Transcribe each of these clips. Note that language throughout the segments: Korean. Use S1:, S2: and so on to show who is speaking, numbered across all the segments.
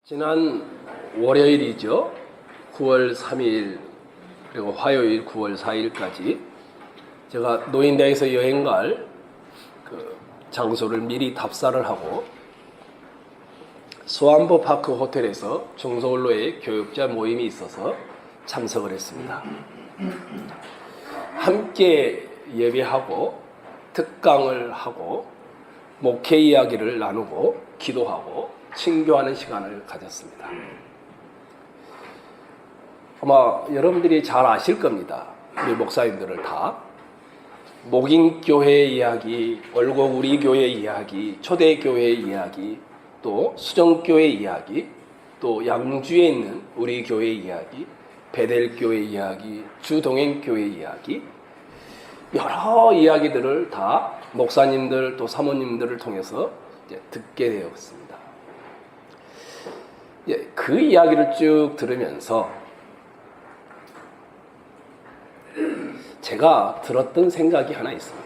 S1: 지난 월요일이죠. 9월 3일 그리고 화요일 9월 4일까지 제가 노인대에서 여행 갈 그 장소를 미리 답사를 하고 수안보 파크 호텔에서 중서울로의 교육자 모임이 있어서 참석을 했습니다. 함께 예배하고 특강을 하고 목회 이야기를 나누고 기도하고 친교하는 시간을 가졌습니다. 아마 여러분들이 잘 아실 겁니다. 우리 목사님들을 다 목인교회 이야기, 월곡 우리 교회 이야기, 초대교회 이야기, 또 수정교회 이야기, 또 양주에 있는 우리 교회 이야기, 베델교회 이야기, 주동행교회 이야기, 여러 이야기들을 다 목사님들 또 사모님들을 통해서 이제 듣게 되었습니다. 그 이야기를 쭉 들으면서 제가 들었던 생각이 하나 있습니다.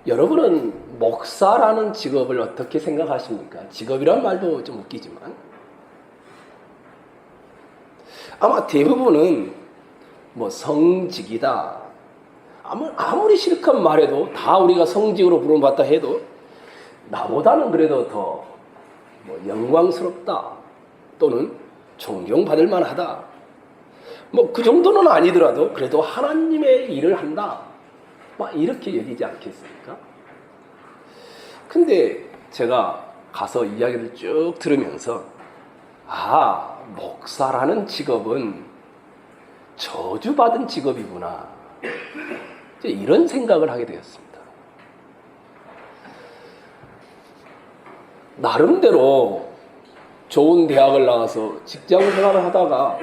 S1: 여러분은 목사라는 직업을 어떻게 생각하십니까? 직업이란 말도 좀 웃기지만 아마 대부분은 뭐 성직이다. 아무리 실컷 말해도 다 우리가 성직으로 부름받다 해도 나보다는 그래도 더 뭐 영광스럽다 또는 존경받을 만하다. 뭐 그 정도는 아니더라도 그래도 하나님의 일을 한다. 막 이렇게 여기지 않겠습니까? 근데 제가 가서 이야기를 쭉 들으면서 목사라는 직업은 저주받은 직업이구나. 이런 생각을 하게 되었습니다. 나름대로 좋은 대학을 나와서 직장 생활을 하다가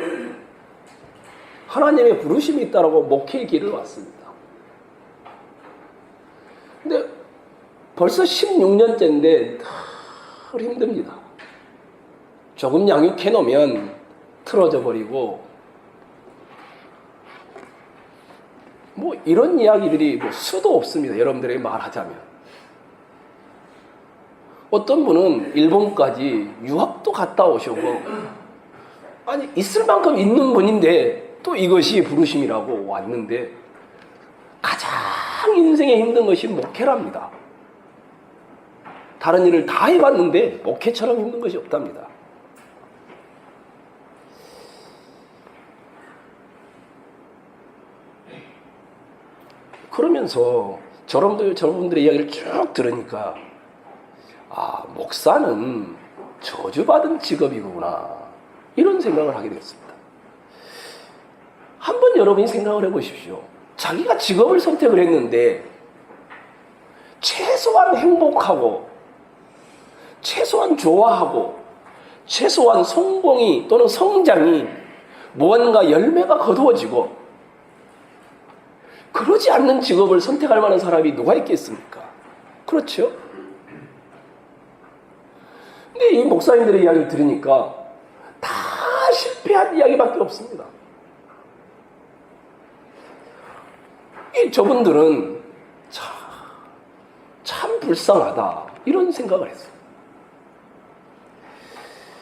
S1: 하나님의 부르심이 있다라고 목회의 길을 왔습니다. 근데 벌써 16년째인데 늘 힘듭니다. 조금 양육해 놓으면 틀어져 버리고 뭐 이런 이야기들이 뭐 수도 없습니다. 여러분들에게 말하자면. 어떤 분은 일본까지 유학도 갔다 오셔고 아니 있을 만큼 있는 분인데 또 이것이 부르심이라고 왔는데 가장 인생에 힘든 것이 목회랍니다. 다른 일을 다 해봤는데 목회처럼 힘든 것이 없답니다. 그러면서 저분들의 이야기를 쭉 들으니까 목사는 저주받은 직업이구나 이런 생각을 하게 됐습니다. 한번 여러분이 생각을 해보십시오. 자기가 직업을 선택을 했는데 최소한 행복하고 최소한 좋아하고 최소한 성공이 또는 성장이 무언가 열매가 거두어지고 그러지 않는 직업을 선택할 만한 사람이 누가 있겠습니까? 그렇죠? 근데 이 목사님들의 이야기를 들으니까 다 실패한 이야기밖에 없습니다. 저분들은 참 불쌍하다 이런 생각을 했어요.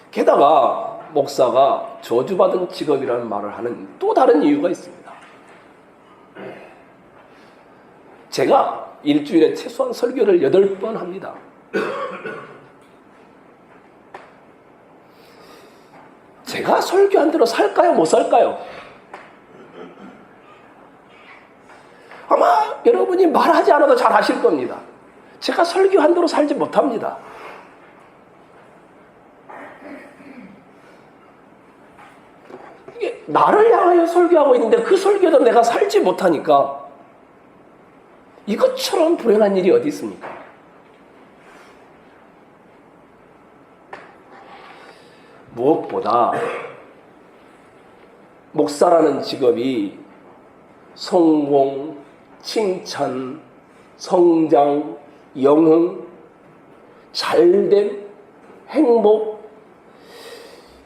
S1: 게다가 목사가 저주받은 직업이라는 말을 하는 또 다른 이유가 있습니다. 제가 일주일에 최소한 설교를 8번 합니다. 제가 설교한 대로 살까요? 못 살까요? 아마 여러분이 말하지 않아도 잘 아실 겁니다. 제가 설교한 대로 살지 못합니다. 이게 나를 향하여 설교하고 있는데 그 설교도 내가 살지 못하니까 이것처럼 불행한 일이 어디 있습니까? 무엇보다 목사라는 직업이 성공, 칭찬, 성장, 영흥, 잘됨, 행복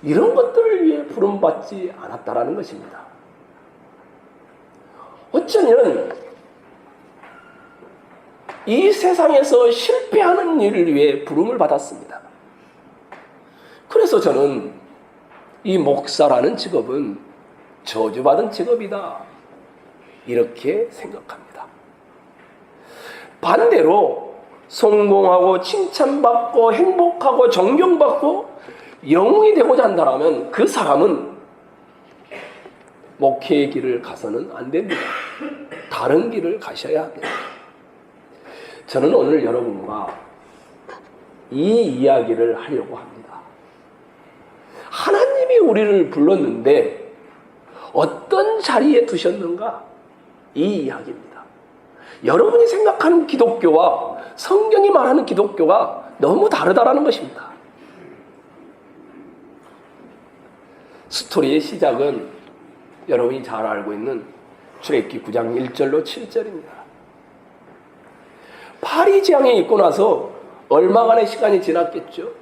S1: 이런 것들을 위해 부름받지 않았다라는 것입니다. 어쩌면 이 세상에서 실패하는 일을 위해 부름을 받았습니다. 그래서 저는 이 목사라는 직업은 저주받은 직업이다, 이렇게 생각합니다. 반대로 성공하고 칭찬받고 행복하고 존경받고 영웅이 되고자 한다면 그 사람은 목회의 길을 가서는 안 됩니다. 다른 길을 가셔야 합니다. 저는 오늘 여러분과 이 이야기를 하려고 합니다. 하나님이 우리를 불렀는데 어떤 자리에 두셨는가? 이 이야기입니다. 여러분이 생각하는 기독교와 성경이 말하는 기독교가 너무 다르다라는 것입니다. 스토리의 시작은 여러분이 잘 알고 있는 출애굽기 9장 1절로 7절입니다. 파리 재앙에 있고 나서 얼마간의 시간이 지났겠죠.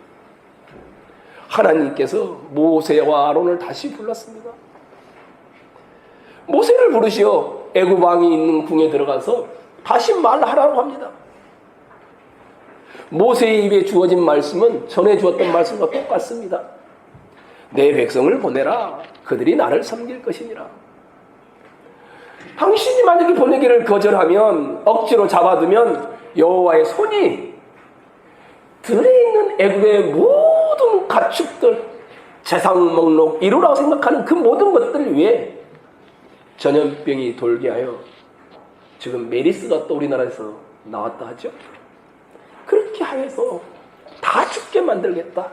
S1: 하나님께서 모세와 아론을 다시 불렀습니다. 모세를 부르시어 애굽 왕이 있는 궁에 들어가서 다시 말하라고 합니다. 모세의 입에 주어진 말씀은 전에 주었던 말씀과 똑같습니다. 내 백성을 보내라. 그들이 나를 섬길 것이니라. 당신이 만약에 보내기를 거절하면, 억지로 잡아두면 여호와의 손이 들에 있는 애굽의 모든 가축들, 재상 목록, 이루라고 생각하는 그 모든 것들 위에 전염병이 돌게 하여, 지금 메리스가 또 우리나라에서 나왔다 하죠. 그렇게 하여서 다 죽게 만들겠다.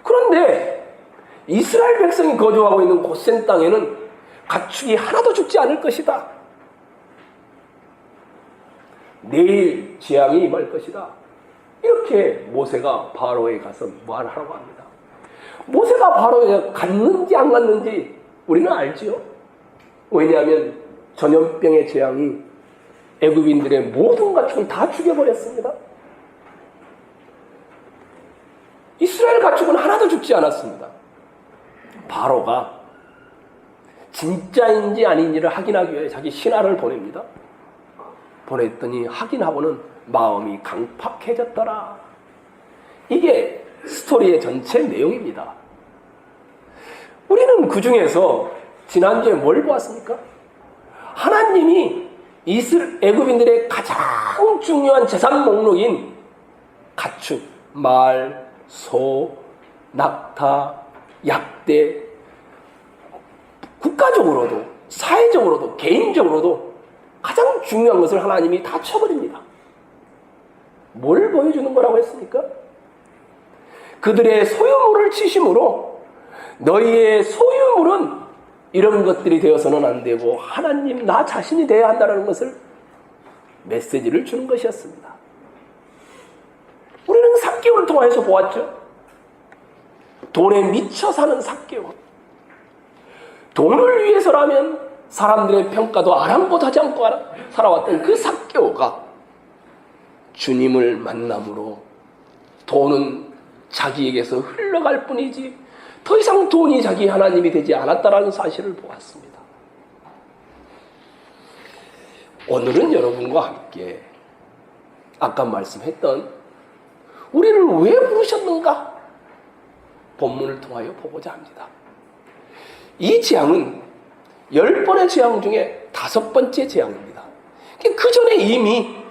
S1: 그런데 이스라엘 백성이 거주하고 있는 고센 땅에는 가축이 하나도 죽지 않을 것이다. 내일 재앙이 임할 것이다. 이렇게 모세가 바로에 가서 말하라고 합니다. 모세가 바로에 갔는지 안 갔는지 우리는 알지요. 왜냐하면 전염병의 재앙이 애굽인들의 모든 가축을 다 죽여버렸습니다. 이스라엘 가축은 하나도 죽지 않았습니다. 바로가 진짜인지 아닌지를 확인하기 위해 자기 신하를 보냅니다. 보냈더니 확인하고는 마음이 강팍해졌더라. 이게 스토리의 전체 내용입니다. 우리는 그 중에서 지난주에 뭘 보았습니까? 하나님이 애굽인들의 가장 중요한 재산 목록인 가축, 말, 소, 낙타, 약대, 국가적으로도 사회적으로도 개인적으로도 가장 중요한 것을 하나님이 다 쳐버립니다. 뭘 보여주는 거라고 했습니까? 그들의 소유물을 치심으로 너희의 소유물은 이런 것들이 되어서는 안 되고 하나님 나 자신이 되어야 한다는 것을 메시지를 주는 것이었습니다. 우리는 삭개오를 통해서 보았죠. 돈에 미쳐 사는 삭개오. 돈을 위해서라면 사람들의 평가도 아랑곳하지 않고 살아왔던 그 삭개오가 주님을 만남으로 돈은 자기에게서 흘러갈 뿐이지 더 이상 돈이 자기 하나님이 되지 않았다라는 사실을 보았습니다. 오늘은 여러분과 함께 아까 말씀했던 우리를 왜 부르셨는가 본문을 통하여 보고자 합니다. 이 재앙은 10번의 재앙 중에 5번째 재앙입니다. 그 전에 이미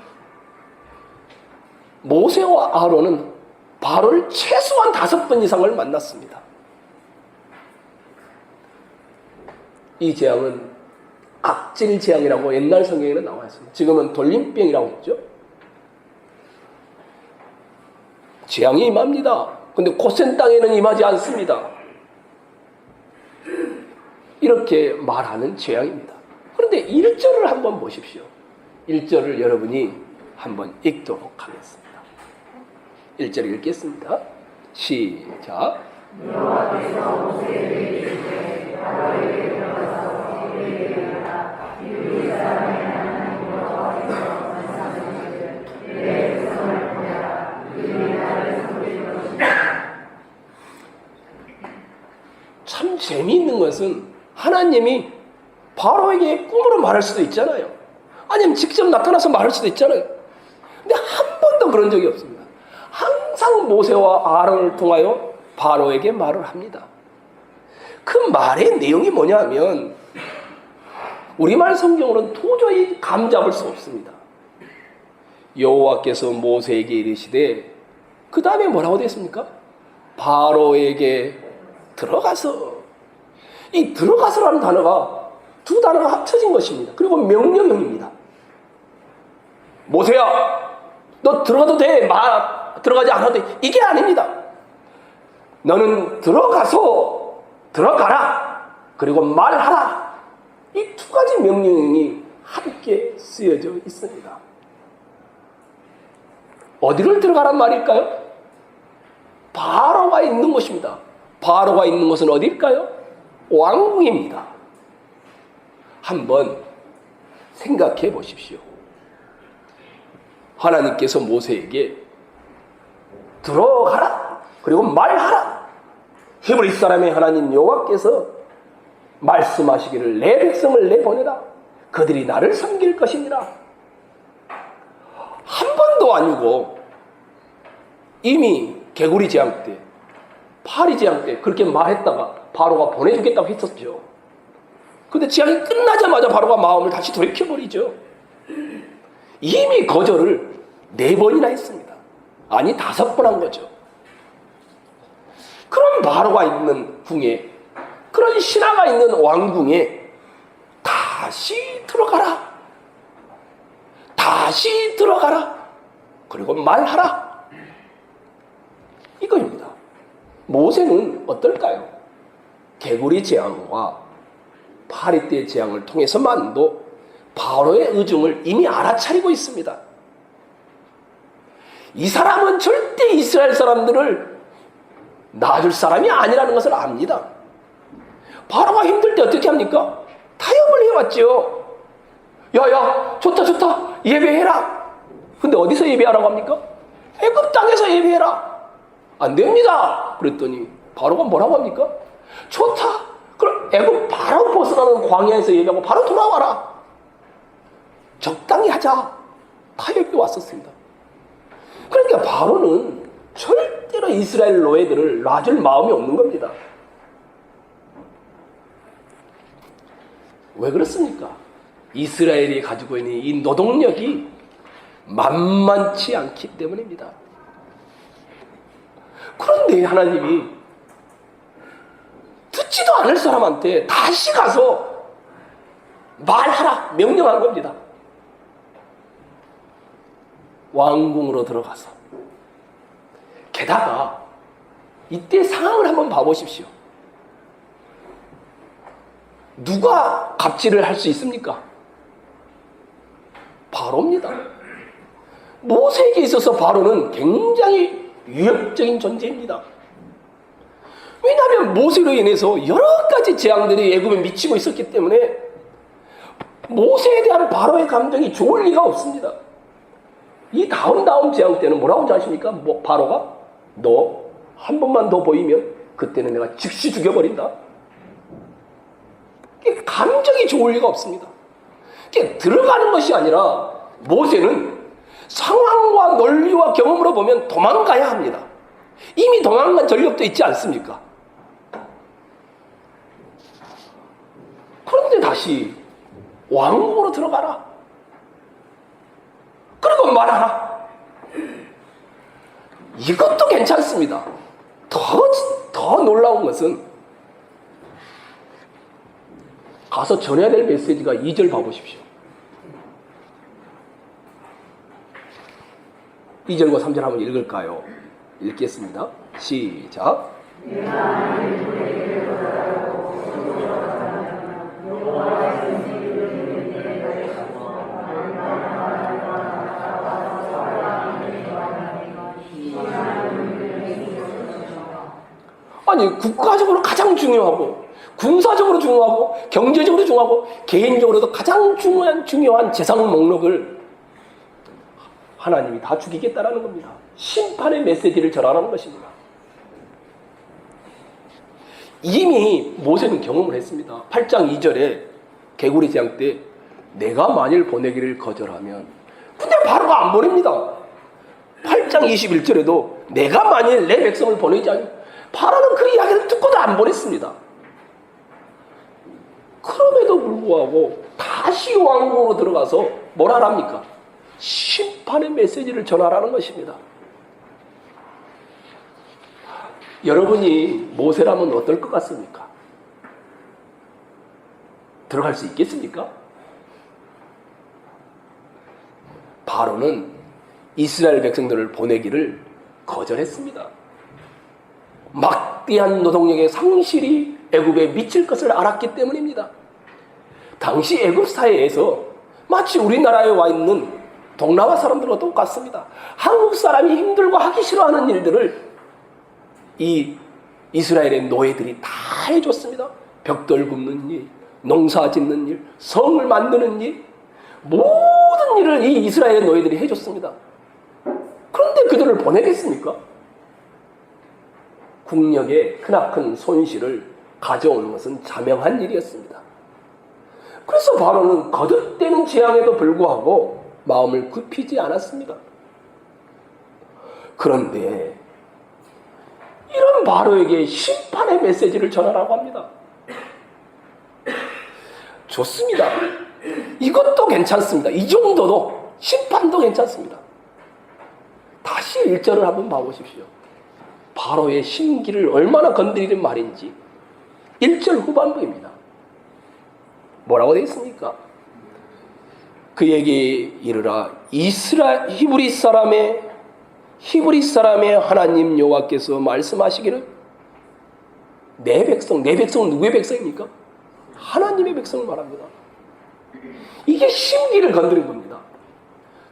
S1: 모세와 아론은 바로를 최소한 5번 이상을 만났습니다. 이 재앙은 악질 재앙이라고 옛날 성경에는 나와 있습니다. 지금은 돌림병이라고 했죠. 재앙이 임합니다. 근데 고센 땅에는 임하지 않습니다. 이렇게 말하는 재앙입니다. 그런데 1절을 한번 보십시오. 1절을 여러분이 한번 읽도록 하겠습니다. 1절 읽겠습니다. 시작. 여호와께서 모세에게 이르시되 바로에게 들어가서 이르게 이르라. 이웃 사람의 하나님 여호와께서 말씀하시기를 내 백성을 보내라. 그들이 나를 섬길 것이다. 참 재미있는 것은 하나님이 바로에게 꿈으로 말할 수도 있잖아요. 아니면 직접 나타나서 말할 수도 있잖아요. 근데 한 번도 그런 적이 없습니다. 항상 항상 모세와 아론을 통하여 바로에게 말을 합니다. 그 말의 내용이 뭐냐면 우리말 성경으로는 도저히 감잡을 수 없습니다. 여호와께서 모세에게 이르시되 그 다음에 뭐라고 됐습니까? 바로에게 들어가서. 이 들어가서라는 단어가 두 단어가 합쳐진 것입니다. 그리고 명령형입니다. 모세야, 너 들어가도 돼. 들어가지 않아도 돼. 이게 아닙니다. 너는 들어가서 들어가라. 그리고 말하라. 이 두 가지 명령이 함께 쓰여져 있습니다. 어디를 들어가란 말일까요? 바로가 있는 곳입니다. 바로가 있는 곳은 어디일까요? 왕궁입니다. 한번 생각해 보십시오. 하나님께서 모세에게 들어가라. 그리고 말하라. 히브리 사람의 하나님 여호와께서 말씀하시기를 내 백성을 내보내라. 그들이 나를 섬길 것이니라. 한 번도 아니고 이미 개구리 재앙 때, 파리 재앙 때 그렇게 말했다가 바로가 보내주겠다고 했었죠. 근데 재앙이 끝나자마자 바로가 마음을 다시 돌이켜버리죠. 이미 거절을 4번이나 했습니다. 아니 5번 한 거죠. 그런 바로가 있는 궁에, 그런 신하가 있는 왕궁에 다시 들어가라. 다시 들어가라. 그리고 말하라. 이거입니다. 모세는 어떨까요? 개구리 재앙과 파리 때 재앙을 통해서만도 바로의 의중을 이미 알아차리고 있습니다. 이 사람은 절대 이스라엘 사람들을 놔줄 사람이 아니라는 것을 압니다. 바로가 힘들 때 어떻게 합니까? 타협을 해왔죠. 야야, 좋다 예배해라. 근데 어디서 예배하라고 합니까? 애굽 땅에서 예배해라. 안 됩니다. 그랬더니 바로가 뭐라고 합니까? 좋다. 그럼 애굽 바로 벗어나는 광야에서 예배하고 바로 돌아와라. 적당히 하자. 타협이 왔었습니다. 그러니까 바로는 절대로 이스라엘 노예들을 놔줄 마음이 없는 겁니다. 왜 그렇습니까? 이스라엘이 가지고 있는 이 노동력이 만만치 않기 때문입니다. 그런데 하나님이 듣지도 않을 사람한테 다시 가서 말하라 명령한 겁니다. 왕궁으로 들어가서. 게다가 이때 상황을 한번 봐보십시오. 누가 갑질을 할 수 있습니까? 바로입니다. 모세에게 있어서 바로는 굉장히 위협적인 존재입니다. 왜냐하면 모세로 인해서 여러 가지 재앙들이 애굽에 미치고 있었기 때문에 모세에 대한 바로의 감정이 좋을 리가 없습니다. 이 다음 재앙 때는 뭐라고 하십니까? 바로가 너 한 번만 더 보이면 그때는 내가 즉시 죽여버린다. 감정이 좋을 리가 없습니다. 들어가는 것이 아니라 모세는 상황과 논리와 경험으로 보면 도망가야 합니다. 이미 도망간 전력도 있지 않습니까? 그런데 다시 왕궁으로 들어가라. 그리고 말하라. 이것도 괜찮습니다. 더 놀라운 것은 가서 전해야 될 메시지가 2절 봐보십시오. 2절과 3절 한번 읽을까요? 읽겠습니다. 시작. 아니 국가적으로 가장 중요하고 군사적으로 중요하고 경제적으로 중요하고 개인적으로도 가장 중요한 재산 목록을 하나님이 다 죽이겠다라는 겁니다. 심판의 메시지를 전하는 것입니다. 이미 모세는 경험을 했습니다. 8장 2절에 개구리 재앙 때 내가 만일 보내기를 거절하면 근데 바로가 안 보냅니다. 8장 21절에도 내가 만일 내 백성을 보내지 않으면 바로는 그 이야기를 듣고도 안 보냈습니다. 그럼에도 불구하고 다시 왕궁으로 들어가서 뭘 하랍니까? 심판의 메시지를 전하라는 것입니다. 여러분이 모세라면 어떨 것 같습니까? 들어갈 수 있겠습니까? 바로는 이스라엘 백성들을 보내기를 거절했습니다. 막대한 노동력의 상실이 애굽에 미칠 것을 알았기 때문입니다. 당시 애굽 사회에서 마치 우리나라에 와 있는 동남아 사람들과 똑같습니다. 한국 사람이 힘들고 하기 싫어하는 일들을 이 이스라엘의 노예들이 다 해줬습니다. 벽돌 굽는 일, 농사 짓는 일, 성을 만드는 일, 모든 일을 이 이스라엘의 노예들이 해줬습니다. 그런데 그들을 보내겠습니까? 국력의 크나큰 손실을 가져오는 것은 자명한 일이었습니다. 그래서 바로는 거듭되는 재앙에도 불구하고 마음을 굽히지 않았습니다. 그런데 이런 바로에게 심판의 메시지를 전하라고 합니다. 좋습니다. 이것도 괜찮습니다. 이 정도도 심판도 괜찮습니다. 다시 1절을 한번 봐보십시오. 바로의 심기를 얼마나 건드리는 말인지 1절 후반부입니다. 뭐라고 되어 있습니까? 그에게 이르라 히브리 사람의 하나님 여호와께서 말씀하시기를 내 백성은 누구의 백성입니까? 하나님의 백성을 말합니다. 이게 심기를 건드린 겁니다.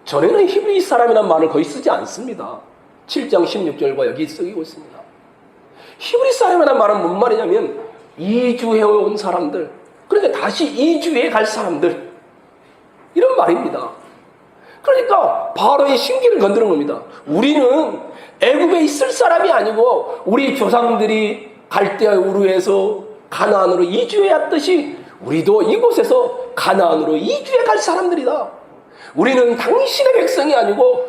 S1: 전에는 히브리 사람이라는 말을 거의 쓰지 않습니다. 7장 16절과 여기 쓰이고 있습니다. 히브리 사람이라는 말은 뭔 말이냐면 이주해온 사람들, 그러니까 다시 이주해 갈 사람들, 이런 말입니다. 그러니까 바로의 심기를 건드는 겁니다. 우리는 애굽에 있을 사람이 아니고 우리 조상들이 갈대아 우르에서 가나안으로 이주해 왔듯이 우리도 이곳에서 가나안으로 이주해 갈 사람들이다. 우리는 당신의 백성이 아니고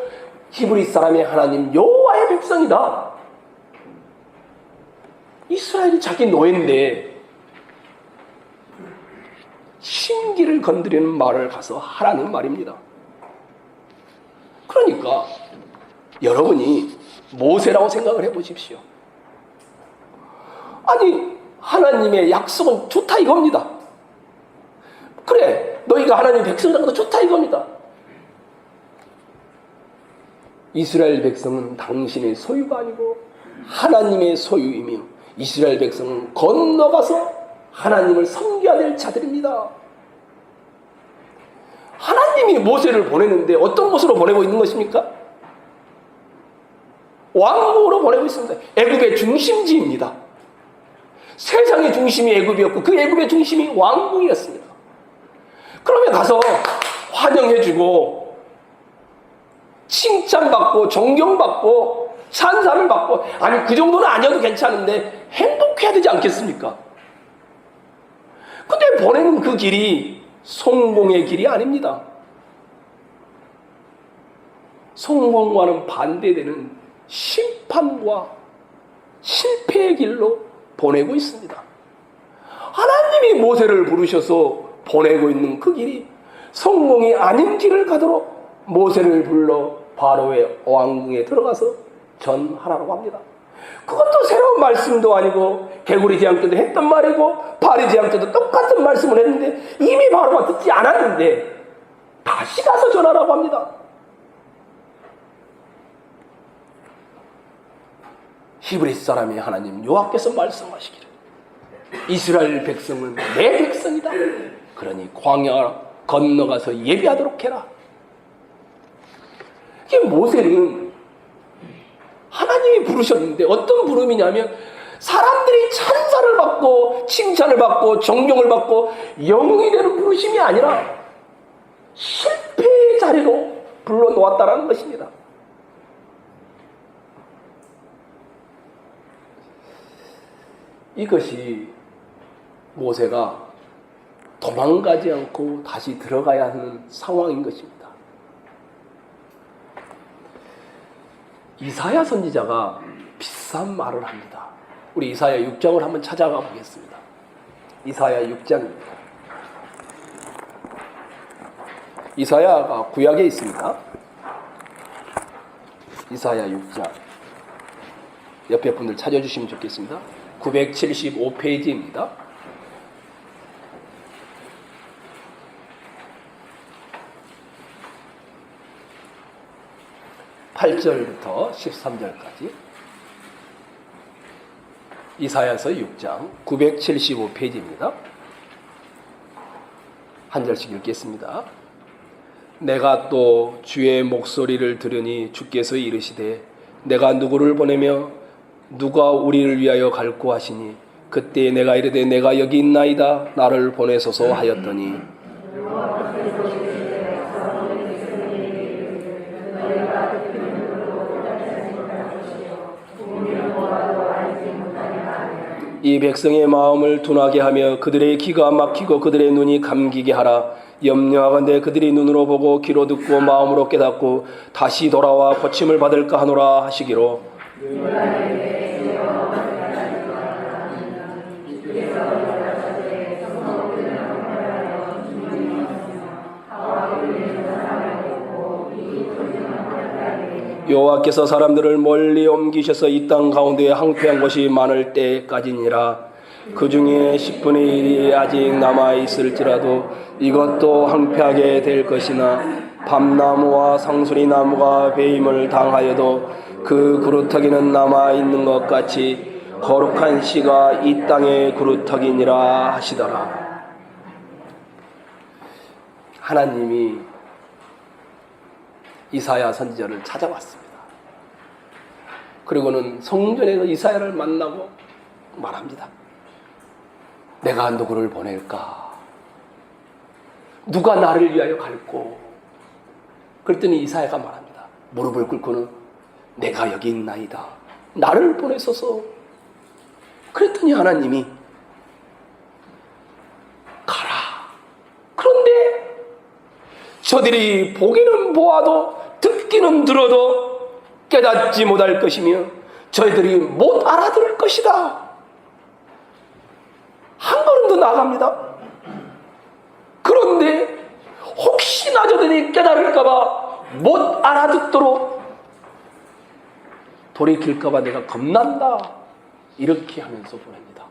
S1: 히브리 사람의 하나님 여호와의 백성이다. 이스라엘이 자기 노예인데 심기를 건드리는 말을 가서 하라는 말입니다. 그러니까 여러분이 모세라고 생각을 해보십시오. 아니 하나님의 약속은 좋다 이겁니다. 그래 너희가 하나님의 백성이라는 것도 좋다 이겁니다. 이스라엘 백성은 당신의 소유가 아니고 하나님의 소유이며 이스라엘 백성은 건너가서 하나님을 섬겨야 될 자들입니다. 하나님이 모세를 보내는데 어떤 곳으로 보내고 있는 것입니까? 왕국으로 보내고 있습니다. 애굽의 중심지입니다. 세상의 중심이 애굽이었고 그 애굽의 중심이 왕국이었습니다. 그러면 가서 환영해주고 칭찬받고 존경받고 찬사를 받고, 아니 그 정도는 아니어도 괜찮은데 행복해야 되지 않겠습니까? 근데 보내는 그 길이 성공의 길이 아닙니다. 성공과는 반대되는 심판과 실패의 길로 보내고 있습니다. 하나님이 모세를 부르셔서 보내고 있는 그 길이 성공이 아닌 길을 가도록 모세를 불러 바로의 왕궁에 들어가서 전하라고 합니다. 그것도 새로운 말씀도 아니고 개구리 제왕 때도 했던 말이고 바리 제왕 때도 똑같은 말씀을 했는데 이미 바로가 듣지 않았는데 다시 가서 전하라고 합니다. 히브리 사람의 하나님 여호와께서 말씀하시기를 이스라엘 백성은 내 백성이다. 그러니 광야 건너가서 예비하도록 해라. 이게 모세는 하나님이 부르셨는데 어떤 부름이냐면 사람들이 찬사를 받고 칭찬을 받고 존경을 받고 영웅이 되는 부르심이 아니라 실패의 자리로 불러놓았다는 것입니다. 이것이 모세가 도망가지 않고 다시 들어가야 하는 상황인 것입니다. 이사야 선지자가 비싼 말을 합니다. 우리 이사야 6장을 한번 찾아가 보겠습니다. 이사야 6장입니다. 이사야가 구약에 있습니다. 이사야 6장. 옆에 분들 찾아주시면 좋겠습니다. 975페이지입니다. (8절부터) (13절까지) 이사야서 6장 975페이지입니다. 한 절씩 읽겠습니다. 내가 또 주의 목소리를 들으니 주께서 이르시되 내가 누구를 보내며 누가 우리를 위하여 갈고 하시니 그때 내가 이르되 내가 여기 있나이다 나를 보내소서 하였더니 이 백성의 마음을 둔하게 하며 그들의 귀가 막히고 그들의 눈이 감기게 하라. 염려하건대 그들이 눈으로 보고 귀로 듣고 마음으로 깨닫고 다시 돌아와 고침을 받을까 하노라 하시기로. 여호와께서 사람들을 멀리 옮기셔서 이 땅 가운데 황폐한 곳이 많을 때까지니라. 그 중에 10분의 1이 아직 남아있을지라도 이것도 황폐하게 될 것이나 밤나무와 상수리나무가 배임을 당하여도 그 그루터기는 남아있는 것 같이 거룩한 씨가 이 땅의 그루터기니라 하시더라. 하나님이 이사야 선지자를 찾아왔습니다. 그리고는 성전에서 이사야를 만나고 말합니다. 내가 누구를 보낼까? 누가 나를 위하여 갈고? 그랬더니 이사야가 말합니다. 무릎을 꿇고는 내가 여기 있나이다. 나를 보내소서. 그랬더니 하나님이 가라. 그런데 저들이 보기는 보아도 듣기는 들어도 깨닫지 못할 것이며 저희들이 못 알아들을 것이다. 한 걸음 더 나아갑니다. 그런데 혹시나 저들이 깨달을까봐 못 알아듣도록 돌이킬까봐 내가 겁난다. 이렇게 하면서 보냅니다.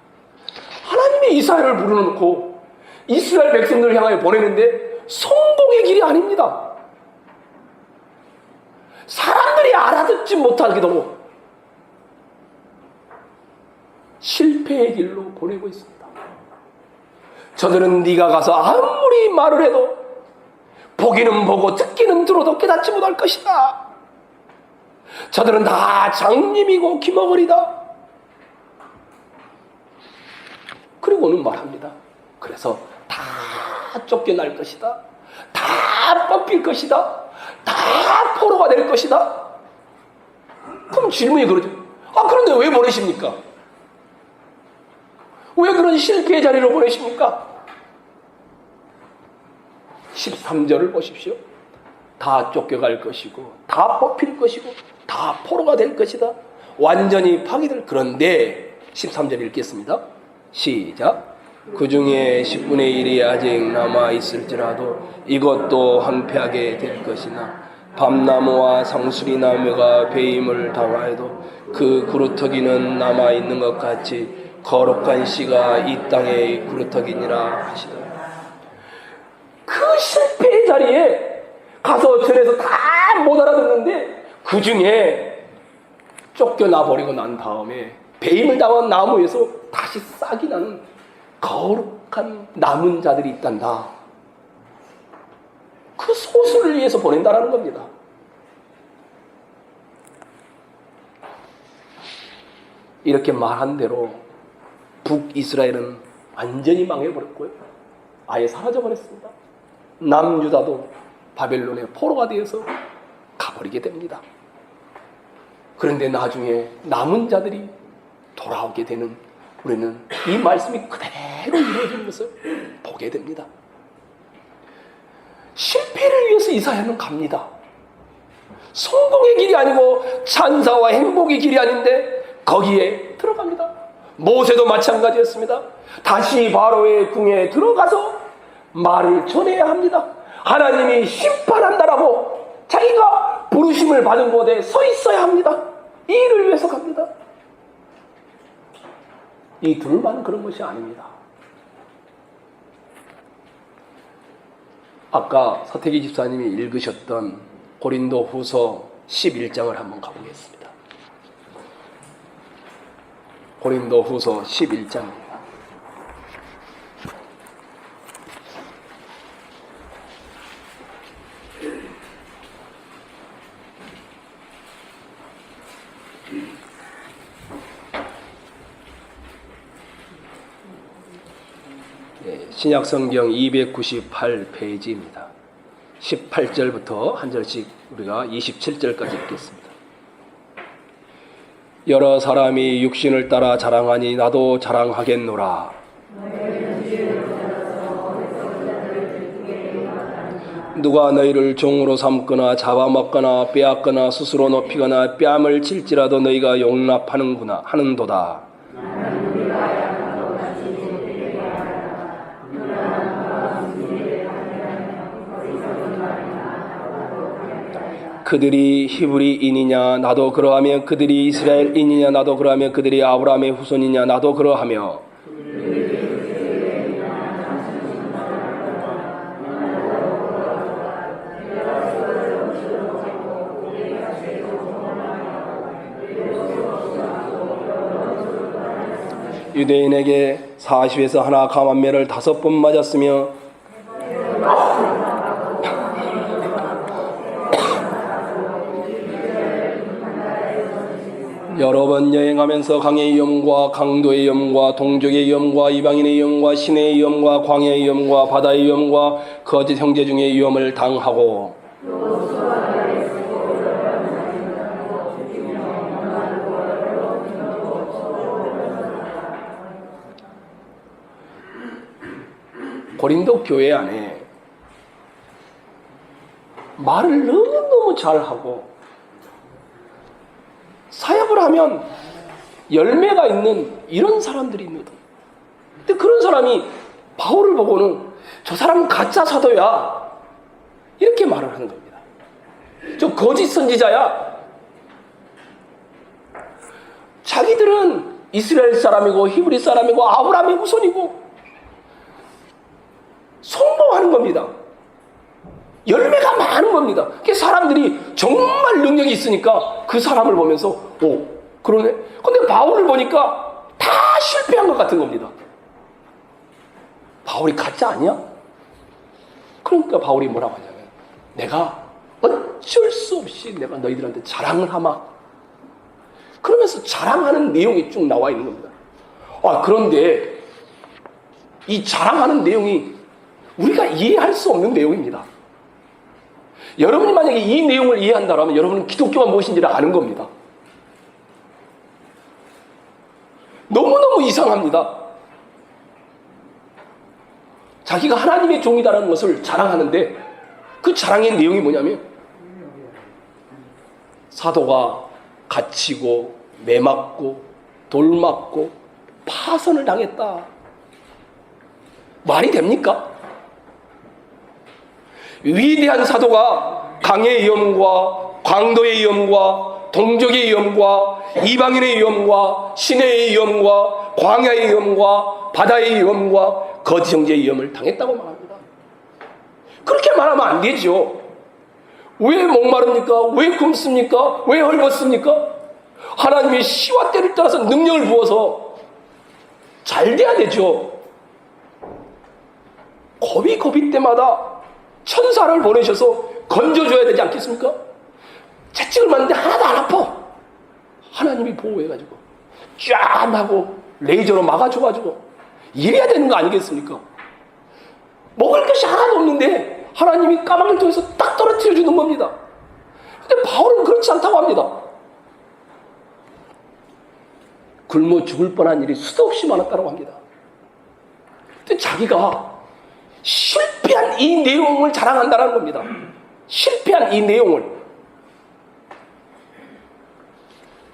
S1: 하나님이 이스라엘을 불러놓고 이스라엘 백성들을 향하여 보내는데 성공의 길이 아닙니다. 사람들이 알아듣지 못하기도 실패의 길로 보내고 있습니다. 저들은 네가 가서 아무리 말을 해도 보기는 보고 듣기는 들어도 깨닫지 못할 것이다. 저들은 다 장님이고 기머거리다. 그리고는 말합니다. 그래서 다 쫓겨날 것이다. 다 뽑힐 것이다. 다 포로가 될 것이다. 그럼 질문이 그러죠. 그런데 왜 보내십니까? 왜 그런 실패의 자리로 보내십니까? 13절을 보십시오. 다 쫓겨갈 것이고 다 뽑힐 것이고 다 포로가 될 것이다. 완전히 파괴될. 그런데 13절 읽겠습니다. 시작. 그 중에 10분의 1이 아직 남아있을지라도 이것도 황폐하게 될 것이나 밤나무와 상수리나무가 배임을 당하여도 그 그루터기는 남아있는 것 같이 거룩한 씨가 이 땅의 그루터기니라 하시더라. 그 실패의 자리에 가서 전에서 다 못 알아듣는데 그 중에 쫓겨나 버리고 난 다음에 배임을 당한 나무에서 다시 싹이 나는 거룩한 남은 자들이 있단다. 그 소수를 위해서 보낸다라는 겁니다. 이렇게 말한 대로 북이스라엘은 완전히 망해버렸고요. 아예 사라져버렸습니다. 남유다도 바벨론의 포로가 되어서 가버리게 됩니다. 그런데 나중에 남은 자들이 돌아오게 되는 우리는 이 말씀이 그대로 이루어지는 것을 보게 됩니다. 실패를 위해서 이사야는 갑니다. 성공의 길이 아니고 찬사와 행복의 길이 아닌데 거기에 들어갑니다. 모세도 마찬가지였습니다. 다시 바로의 궁에 들어가서 말을 전해야 합니다. 하나님이 심판한다라고 자기가 부르심을 받은 곳에 서 있어야 합니다. 이 일을 위해서 갑니다. 이 둘만 그런 것이 아닙니다. 아까 서태기 집사님이 읽으셨던 고린도 후서 11장을 한번 가보겠습니다. 고린도 후서 11장입니다. 신약성경 298페이지입니다. 18절부터 한 절씩 우리가 27절까지 읽겠습니다. 여러 사람이 육신을 따라 자랑하니 나도 자랑하겠노라. 누가 너희를 종으로 삼거나 잡아먹거나 빼앗거나 스스로 높이거나 뺨을 칠지라도 너희가 용납하는구나 하는도다. 그들이 히브리인이냐 나도 그러하며 그들이 이스라엘인이냐 나도 그러하며 그들이 아브라함의 후손이냐 나도 그러하며 유대인에게 40에서 하나 감한매를 5번 맞았으며 여러 번 여행하면서 강의 위험과 강도의 위험과 동족의 위험과 이방인의 위험과 시내의 위험과 광야의 위험과 바다의 위험과 거짓 형제 중의 위험을 당하고 고린도 교회 안에 말을 너무너무 잘하고 사역을 하면 열매가 있는 이런 사람들이 있거든. 근데 그런 사람이 바울을 보고는 저 사람은 가짜 사도야 이렇게 말을 하는 겁니다. 저 거짓 선지자야. 자기들은 이스라엘 사람이고 히브리 사람이고 아브라함의 후손이고 성공하는 겁니다. 열매가 많은 겁니다. 그게 사람들이 정말 능력이 있으니까 그 사람을 보면서 오 그러네. 근데 바울을 보니까 다 실패한 것 같은 겁니다. 바울이 가짜 아니야? 그러니까 바울이 뭐라고 하냐면 내가 어쩔 수 없이 내가 너희들한테 자랑을 하마. 그러면서 자랑하는 내용이 쭉 나와 있는 겁니다. 그런데 이 자랑하는 내용이 우리가 이해할 수 없는 내용입니다. 여러분이 만약에 이 내용을 이해한다면 여러분은 기독교가 무엇인지를 아는 겁니다. 너무너무 이상합니다. 자기가 하나님의 종이다라는 것을 자랑하는데 그 자랑의 내용이 뭐냐면 사도가 갇히고 매맞고 돌맞고 파선을 당했다. 말이 됩니까? 위대한 사도가 강의 위험과 광도의 위험과 동족의 위험과 이방인의 위험과 시내의 위험과 광야의 위험과 바다의 위험과 거짓 형제의 위험을 당했다고 말합니다. 그렇게 말하면 안 되죠. 왜 목마릅니까? 왜 굶습니까? 왜 헐벗습니까? 하나님의 시와 때를 따라서 능력을 부어서 잘 돼야 되죠. 고비 때마다 천사를 보내셔서 건져줘야 되지 않겠습니까? 채찍을 맞는데 하나도 안 아파. 하나님이 보호해가지고 쫙 하고 레이저로 막아줘가지고 이래야 되는 거 아니겠습니까? 먹을 것이 하나도 없는데 하나님이 까마귀를 통해서 딱 떨어뜨려 주는 겁니다. 근데 바울은 그렇지 않다고 합니다. 굶어 죽을 뻔한 일이 수도 없이 많았다고 합니다. 근데 자기가 실패한 이 내용을 자랑한다는 겁니다. 실패한 이 내용을.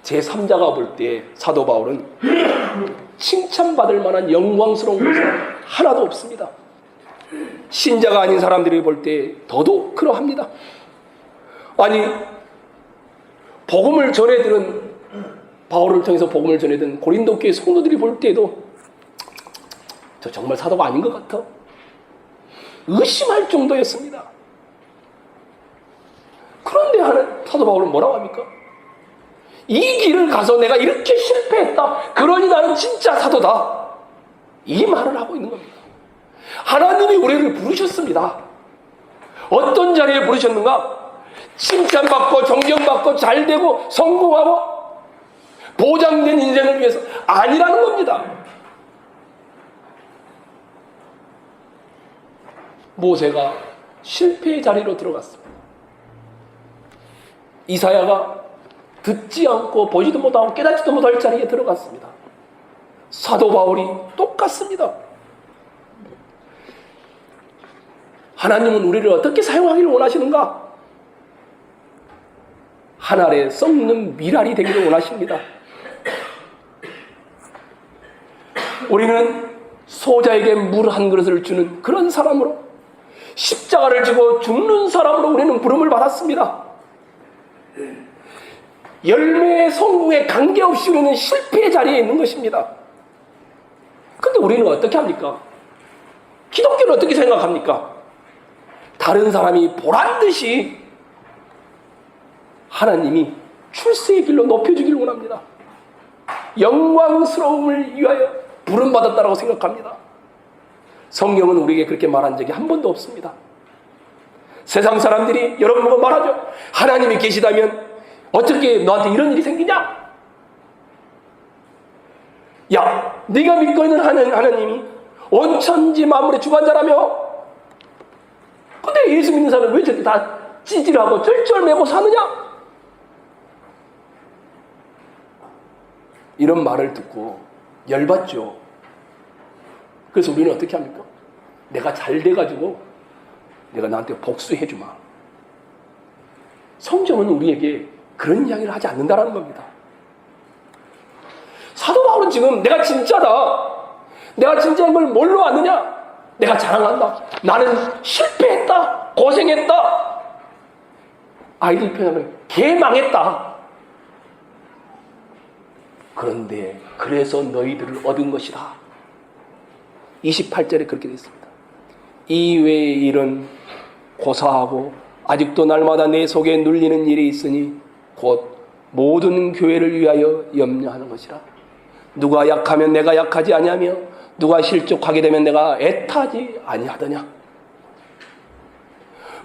S1: 제3자가 볼 때 사도 바울은 칭찬받을 만한 영광스러운 것은 하나도 없습니다. 신자가 아닌 사람들이 볼 때 더더욱 그러합니다. 아니, 복음을 전해들은, 바울을 통해서 복음을 전해든 고린도 교회 성도들이 볼 때도 저 정말 사도가 아닌 것 같아 의심할 정도였습니다. 그런데 사도 바울은 뭐라고 합니까? 이 길을 가서 내가 이렇게 실패했다, 그러니 나는 진짜 사도다, 이 말을 하고 있는 겁니다. 하나님이 우리를 부르셨습니다. 어떤 자리에 부르셨는가? 칭찬받고 존경받고 잘되고 성공하고 보장된 인생을 위해서 아니라는 겁니다. 모세가 실패의 자리로 들어갔습니다. 이사야가 듣지 않고 보지도 못하고 깨닫지도 못할 자리에 들어갔습니다. 사도 바울이 똑같습니다. 하나님은 우리를 어떻게 사용하기를 원하시는가? 한 알에 썩는 밀알이 되기를 원하십니다. 우리는 소자에게 물 한 그릇을 주는 그런 사람으로, 십자가를 지고 죽는 사람으로 우리는 부름을 받았습니다. 열매의 성공에 관계없이 우리는 실패의 자리에 있는 것입니다. 그런데 우리는 어떻게 합니까? 기독교는 어떻게 생각합니까? 다른 사람이 보란듯이 하나님이 출세의 길로 높여주기를 원합니다. 영광스러움을 위하여 부름받았다고 생각합니다. 성경은 우리에게 그렇게 말한 적이 한 번도 없습니다. 세상 사람들이 여러분 보고 말하죠. 하나님이 계시다면 어떻게 너한테 이런 일이 생기냐? 야, 네가 믿고 있는 하나님이 온 천지 만물의 주관자라며, 근데 예수 믿는 사람은 왜 저렇게 다 찌질하고 절절매고 사느냐? 이런 말을 듣고 열받죠. 그래서 우리는 어떻게 합니까? 내가 잘 돼가지고 내가 나한테 복수해주마. 성경은 우리에게 그런 이야기를 하지 않는다라는 겁니다. 사도 바울은 지금 내가 진짜다, 내가 진짜인 걸 뭘로 아느냐? 내가 자랑한다. 나는 실패했다, 고생했다, 아이들 표현하면 개망했다. 그런데 그래서 너희들을 얻은 것이다. 28절에 그렇게 되어 있습니다. 이외의 일은 고사하고 아직도 날마다 내 속에 눌리는 일이 있으니 곧 모든 교회를 위하여 염려하는 것이라. 누가 약하면 내가 약하지 아니하며 누가 실족하게 되면 내가 애타지 아니하더냐.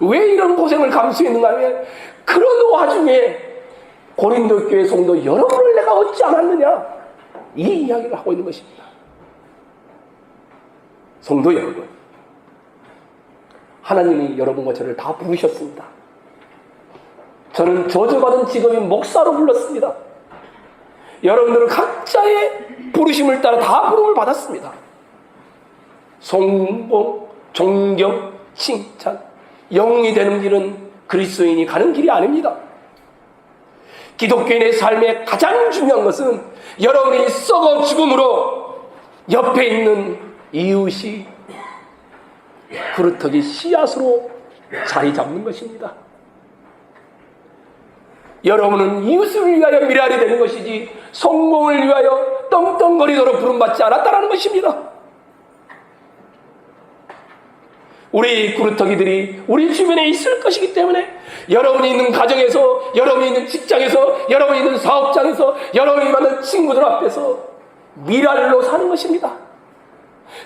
S1: 왜 이런 고생을 감수했는가 하면 그런 와중에 고린도 교회 성도 여러분을 내가 얻지 않았느냐, 이 이야기를 하고 있는 것입니다. 성도 여러분, 하나님이 여러분과 저를 다 부르셨습니다. 저는 저주받은 직업인 목사로 불렀습니다. 여러분들은 각자의 부르심을 따라 다 부름을 받았습니다. 성공, 존경, 칭찬, 영웅이 되는 길은 그리스도인이 가는 길이 아닙니다. 기독교인의 삶의 가장 중요한 것은 여러분이 썩어 죽음으로 옆에 있는 이웃이 그루터기 씨앗으로 자리 잡는 것입니다. 여러분은 이웃을 위하여 미랄이 되는 것이지 성공을 위하여 떵떵거리도록 부름받지 않았다는 것입니다. 우리 구루터기들이 우리 주변에 있을 것이기 때문에 여러분이 있는 가정에서, 여러분이 있는 직장에서, 여러분이 있는 사업장에서, 여러분이 만난 친구들 앞에서 미랄로 사는 것입니다.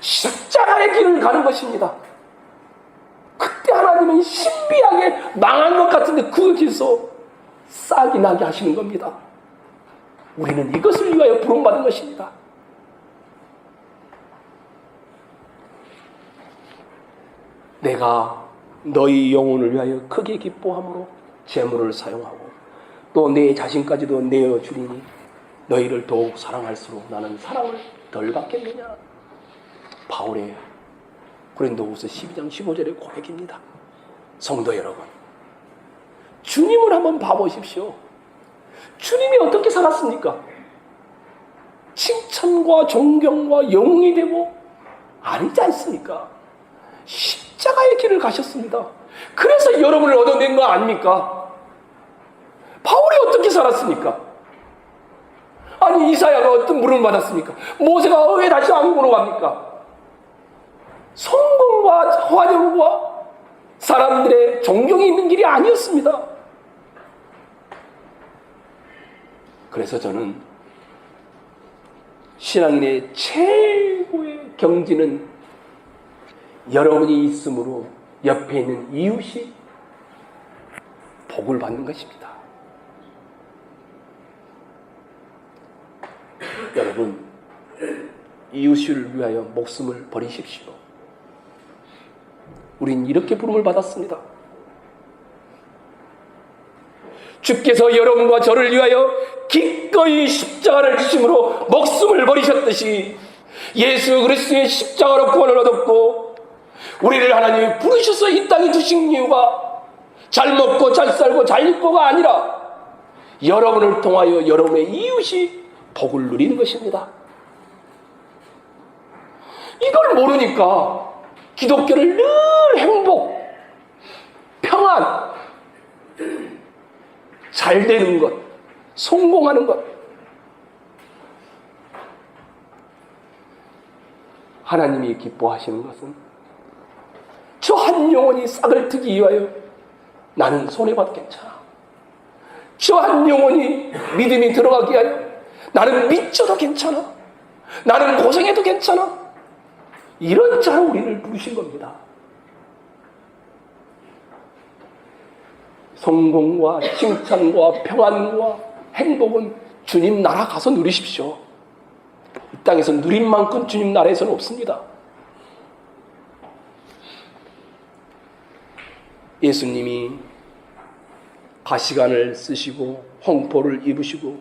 S1: 십자가의 길을 가는 것입니다. 그때 하나님은 신비하게 망한 것 같은데 그 길에서 싹이 나게 하시는 겁니다. 우리는 이것을 위하여 부름받은 것입니다. 내가 너희 영혼을 위하여 크게 기뻐함으로 재물을 사용하고 또 내 자신까지도 내어주리니 너희를 더욱 사랑할수록 나는 사랑을 덜 받겠느냐. 바울의 고린도후서 12장 15절의 고백입니다. 성도 여러분, 주님을 한번 봐보십시오. 주님이 어떻게 살았습니까? 칭찬과 존경과 영웅이 되고 아니지 않습니까? 십자가의 길을 가셨습니다. 그래서 여러분을 얻어낸 거 아닙니까? 바울이 어떻게 살았습니까? 아니 이사야가 어떤 물을 받았습니까? 모세가 왜 다시 왕궁으로 갑니까? 성공과 화려와 사람들의 존경이 있는 길이 아니었습니다. 그래서 저는 신앙인의 최고의 경지는 여러분이 있으므로 옆에 있는 이웃이 복을 받는 것입니다. 여러분, 이웃을 위하여 목숨을 버리십시오. 우린 이렇게 부름을 받았습니다. 주께서 여러분과 저를 위하여 기꺼이 십자가를 지심으로 목숨을 버리셨듯이 예수 그리스도의 십자가로 구원을 얻었고 우리를 하나님이 부르셔서 이 땅에 두신 이유가 잘 먹고 잘 살고 잘 입고가 아니라 여러분을 통하여 여러분의 이웃이 복을 누리는 것입니다. 이걸 모르니까 기독교를 늘 행복, 평안, 잘 되는 것, 성공하는 것. 하나님이 기뻐하시는 것은 저 한 영혼이 싹을 트기 위하여 나는 손해봐도 괜찮아. 저 한 영혼이 믿음이 들어가기 위하여 나는 믿져도 괜찮아. 나는 고생해도 괜찮아. 이런 자로 우리를 부르신 겁니다. 성공과 칭찬과 평안과 행복은 주님 나라 가서 누리십시오. 이 땅에서 누린 만큼 주님 나라에서는 없습니다. 예수님이 가시관을 쓰시고 홍포를 입으시고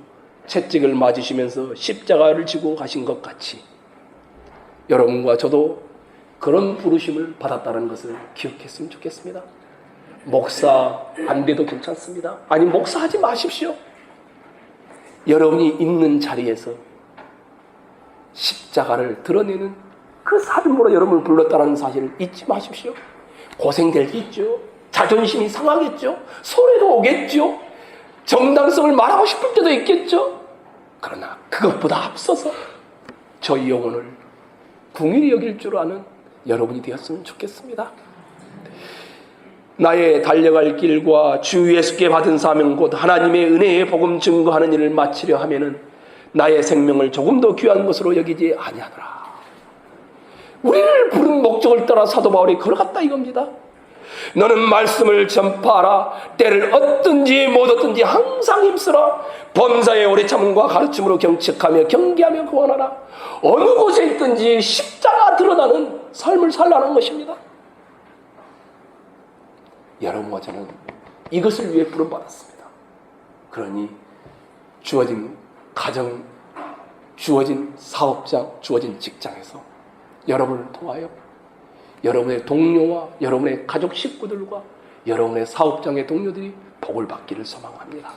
S1: 채찍을 맞으시면서 십자가를 지고 가신 것 같이 여러분과 저도 그런 부르심을 받았다는 것을 기억했으면 좋겠습니다. 목사 안 돼도 괜찮습니다. 아니 목사하지 마십시오. 여러분이 있는 자리에서 십자가를 드러내는 그 삶으로 여러분을 불렀다는 사실을 잊지 마십시오. 고생될 게 있죠. 자존심이 상하겠죠. 손해도 오겠죠. 정당성을 말하고 싶을 때도 있겠죠. 그러나 그것보다 앞서서 저희 영혼을 궁일이 여길 줄 아는 여러분이 되었으면 좋겠습니다. 나의 달려갈 길과 주 예수께 받은 사명 곧 하나님의 은혜의 복음 증거하는 일을 마치려 하면은 나의 생명을 조금 더 귀한 것으로 여기지 아니하노라. 우리를 부른 목적을 따라 사도 바울이 걸어갔다 이겁니다. 너는 말씀을 전파하라. 때를 얻든지 못 얻든지 항상 힘쓰라. 범사의 오래 참음과 가르침으로 경책하며 경계하며 구원하라. 어느 곳에 있든지 십자가 드러나는 삶을 살라는 것입니다. 여러분과 저는 이것을 위해 부름받았습니다. 그러니 주어진 가정, 주어진 사업장, 주어진 직장에서 여러분을 통하여 여러분의 동료와 여러분의 가족 식구들과 여러분의 사업장의 동료들이 복을 받기를 소망합니다.